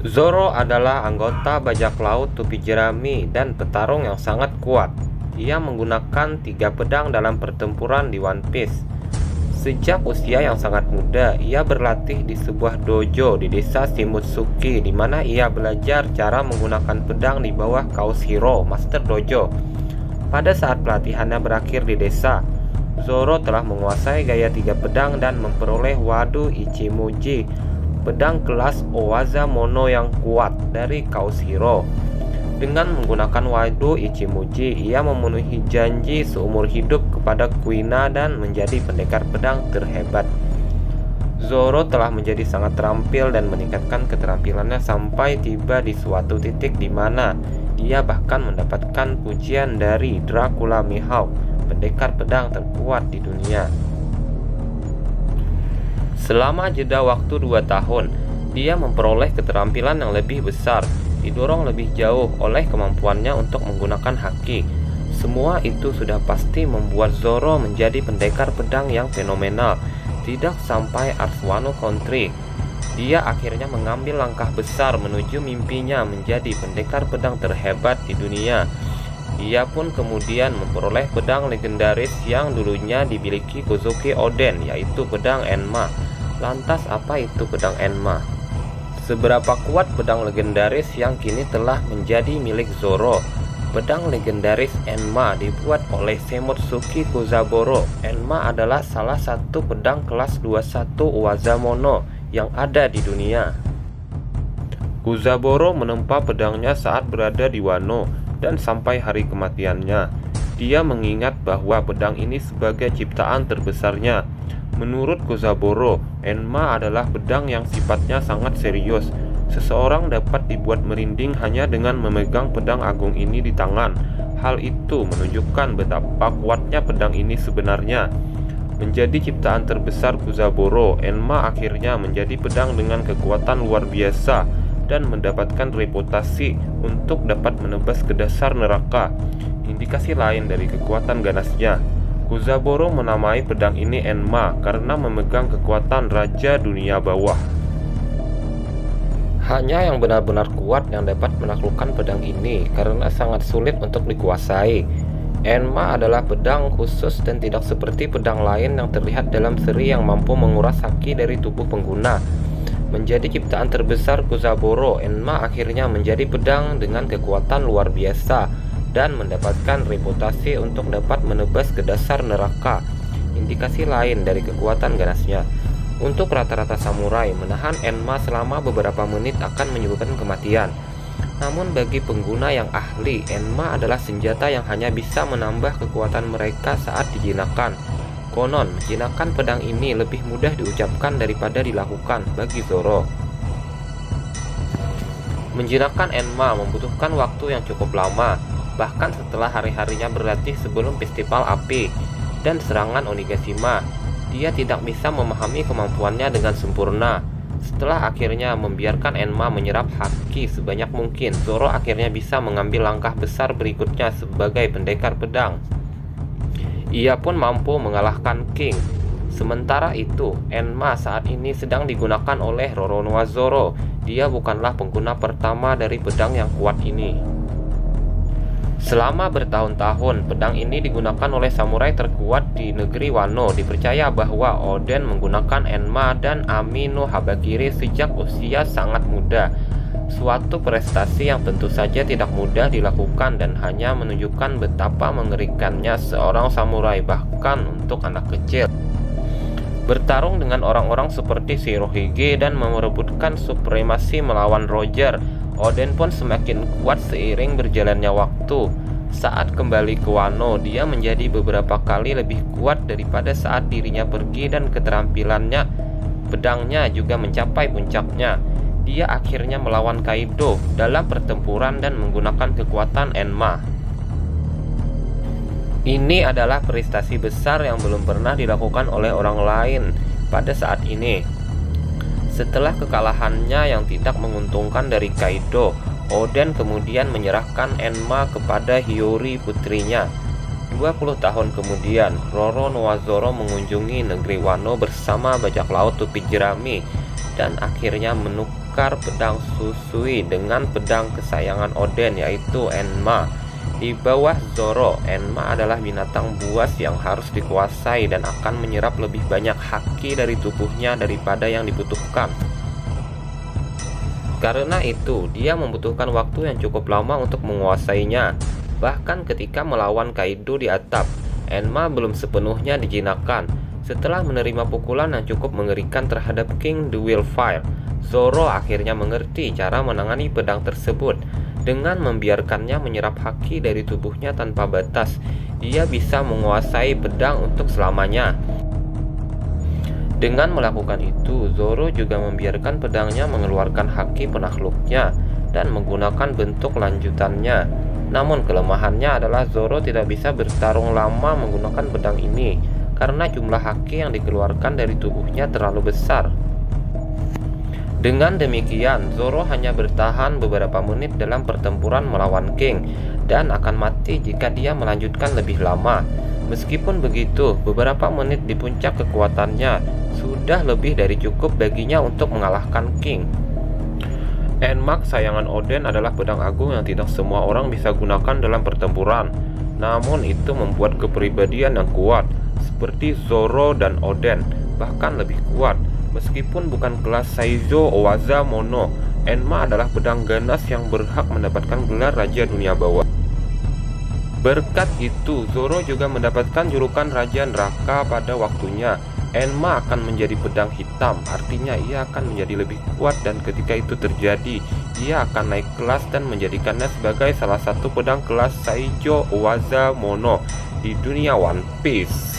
Zoro adalah anggota bajak laut Tupi Jerami dan petarung yang sangat kuat. Ia menggunakan 3 pedang dalam pertempuran di One Piece. Sejak usia yang sangat muda, ia berlatih di sebuah dojo di desa Shimotsuki, di mana ia belajar cara menggunakan pedang di bawah Kaos Hiro, Master Dojo. Pada saat pelatihannya berakhir di desa, Zoro telah menguasai gaya 3 pedang dan memperoleh Wado Ichimuji, pedang kelas Owaza Mono yang kuat dari Kaos Hiro. Dengan menggunakan Wado Ichimuji, ia memenuhi janji seumur hidup kepada Kuina dan menjadi pendekar pedang terhebat. Zoro telah menjadi sangat terampil dan meningkatkan keterampilannya sampai tiba di suatu titik di mana ia bahkan mendapatkan pujian dari Dracula Mihawk, pendekar pedang terkuat di dunia. Selama jeda waktu 2 tahun, dia memperoleh keterampilan yang lebih besar, didorong lebih jauh oleh kemampuannya untuk menggunakan haki. Semua itu sudah pasti membuat Zoro menjadi pendekar pedang yang fenomenal. Tidak sampai Ars Wano Country, dia akhirnya mengambil langkah besar menuju mimpinya menjadi pendekar pedang terhebat di dunia. Ia pun kemudian memperoleh pedang legendaris yang dulunya dimiliki Kozuki Oden, yaitu pedang Enma. Lantas apa itu pedang Enma? Seberapa kuat pedang legendaris yang kini telah menjadi milik Zoro? Pedang legendaris Enma dibuat oleh Shimotsuki Kozaburo. Enma adalah salah satu pedang kelas 21 Owaza Mono yang ada di dunia. Kozaburo menempa pedangnya saat berada di Wano, dan sampai hari kematiannya, dia mengingat bahwa pedang ini sebagai ciptaan terbesarnya. Menurut Kozaburo, Enma adalah pedang yang sifatnya sangat serius. Seseorang dapat dibuat merinding hanya dengan memegang pedang agung ini di tangan. Hal itu menunjukkan betapa kuatnya pedang ini sebenarnya. Menjadi ciptaan terbesar Kozaburo, Enma akhirnya menjadi pedang dengan kekuatan luar biasa dan mendapatkan reputasi untuk dapat menebas ke dasar neraka. Indikasi lain dari kekuatan ganasnya, Kozaburo menamai pedang ini Enma karena memegang kekuatan Raja Dunia Bawah. Hanya yang benar-benar kuat yang dapat menaklukkan pedang ini karena sangat sulit untuk dikuasai. Enma adalah pedang khusus dan tidak seperti pedang lain yang terlihat dalam seri yang mampu menguras haki dari tubuh pengguna. Menjadi ciptaan terbesar Kozaburo, Enma akhirnya menjadi pedang dengan kekuatan luar biasa dan mendapatkan reputasi untuk dapat menebas ke dasar neraka. Indikasi lain dari kekuatan ganasnya, untuk rata-rata samurai, menahan Enma selama beberapa menit akan menyebabkan kematian. Namun bagi pengguna yang ahli, Enma adalah senjata yang hanya bisa menambah kekuatan mereka saat dijinakkan. Konon, menjinakkan pedang ini lebih mudah diucapkan daripada dilakukan bagi Zoro. Menjinakkan Enma membutuhkan waktu yang cukup lama, bahkan setelah hari-harinya berlatih sebelum festival api dan serangan Onigashima. Dia tidak bisa memahami kemampuannya dengan sempurna. Setelah akhirnya membiarkan Enma menyerap haki sebanyak mungkin, Zoro akhirnya bisa mengambil langkah besar berikutnya sebagai pendekar pedang. Ia pun mampu mengalahkan King. Sementara itu, Enma saat ini sedang digunakan oleh Roronoa Zoro. Dia bukanlah pengguna pertama dari pedang yang kuat ini. Selama bertahun-tahun, pedang ini digunakan oleh samurai terkuat di negeri Wano. Dipercaya bahwa Oden menggunakan Enma dan Ami no Habakiri sejak usia sangat muda. Suatu prestasi yang tentu saja tidak mudah dilakukan dan hanya menunjukkan betapa mengerikannya seorang samurai bahkan untuk anak kecil. Bertarung dengan orang-orang seperti Shirohige dan merebutkan supremasi melawan Roger, Oden pun semakin kuat seiring berjalannya waktu. Saat kembali ke Wano, dia menjadi beberapa kali lebih kuat daripada saat dirinya pergi dan keterampilannya pedangnya juga mencapai puncaknya. Dia akhirnya melawan Kaido dalam pertempuran dan menggunakan kekuatan Enma. Ini adalah prestasi besar yang belum pernah dilakukan oleh orang lain pada saat ini. Setelah kekalahannya yang tidak menguntungkan dari Kaido, Oden kemudian menyerahkan Enma kepada Hiyori putrinya. 20 tahun kemudian, Roronoa Zoro mengunjungi negeri Wano bersama bajak laut Tupi Jerami dan akhirnya menukar bertukar pedang Susui dengan pedang kesayangan Oden, yaitu Enma. Di bawah Zoro, Enma adalah binatang buas yang harus dikuasai dan akan menyerap lebih banyak haki dari tubuhnya daripada yang dibutuhkan. Karena itu, dia membutuhkan waktu yang cukup lama untuk menguasainya. Bahkan ketika melawan Kaido di atap, Enma belum sepenuhnya dijinakkan. Setelah menerima pukulan yang cukup mengerikan terhadap King the Willfire, Zoro akhirnya mengerti cara menangani pedang tersebut. Dengan membiarkannya menyerap haki dari tubuhnya tanpa batas, dia bisa menguasai pedang untuk selamanya. Dengan melakukan itu, Zoro juga membiarkan pedangnya mengeluarkan haki penakluknya dan menggunakan bentuk lanjutannya. Namun kelemahannya adalah Zoro tidak bisa bertarung lama menggunakan pedang ini karena jumlah haki yang dikeluarkan dari tubuhnya terlalu besar. Dengan demikian, Zoro hanya bertahan beberapa menit dalam pertempuran melawan King dan akan mati jika dia melanjutkan lebih lama. Meskipun begitu, beberapa menit di puncak kekuatannya sudah lebih dari cukup baginya untuk mengalahkan King. Enma kesayangan Oden adalah pedang agung yang tidak semua orang bisa gunakan dalam pertempuran. Namun itu membuat kepribadian yang kuat, seperti Zoro dan Oden, bahkan lebih kuat. Meskipun bukan kelas Saizo Owaza Mono, Enma adalah pedang ganas yang berhak mendapatkan gelar Raja Dunia Bawah. Berkat itu, Zoro juga mendapatkan julukan Raja Neraka pada waktunya. Enma akan menjadi pedang hitam, artinya ia akan menjadi lebih kuat, dan ketika itu terjadi, ia akan naik kelas dan menjadikannya sebagai salah satu pedang kelas Saizo Owaza Mono di dunia One Piece.